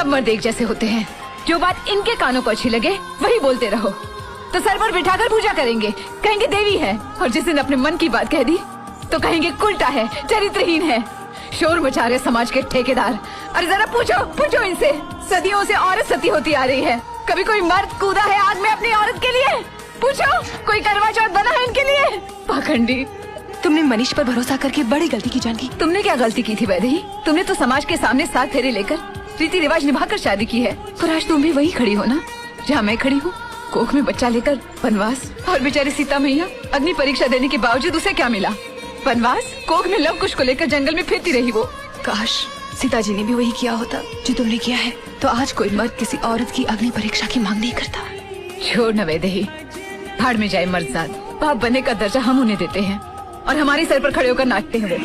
सब मर्द एक जैसे होते हैं, जो बात इनके कानों को अच्छी लगे वही बोलते रहो। तो सर पर बिठाकर पूजा करेंगे, कहेंगे देवी है, और जिस दिन अपने मन की बात कह दी तो कहेंगे उल्टा है, चरित्रहीन है। शोर मचा रहे समाज के ठेकेदार। अरे जरा पूछो इनसे, सदियों से औरत सती होती आ रही है, कभी कोई मर्द कूदा है आग में अपनी औरत के लिए? पूछो, कोई करवा चौथ बना है इनके लिए? पाखंडी। तुमने मनीष पर भरोसा करके बड़ी गलती की जानकी। तुमने क्या गलती की थी वैदेही? तुमने तो समाज के सामने 7 फेरे लेकर रीति रिवाज निभाकर शादी की है, और आज तुम भी वही खड़ी हो ना जहाँ मैं खड़ी हूँ, कोख में बच्चा लेकर वनवास। और बेचारी सीता मैया अग्नि परीक्षा देने के बावजूद उसे क्या मिला? वनवास। कोख में लव कुश को लेकर जंगल में फिरती रही वो। काश सीता जी ने भी वही किया होता जो तुमने किया है, तो आज कोई मर्द किसी औरत की अग्नि परीक्षा की मांग नहीं करता। छोड़ न वैदेही, भाड़ में जाए मर्दजाद। बाप बनने का दर्जा हम उन्हें देते हैं और हमारे सर पर खड़े होकर नाचते हैं वो।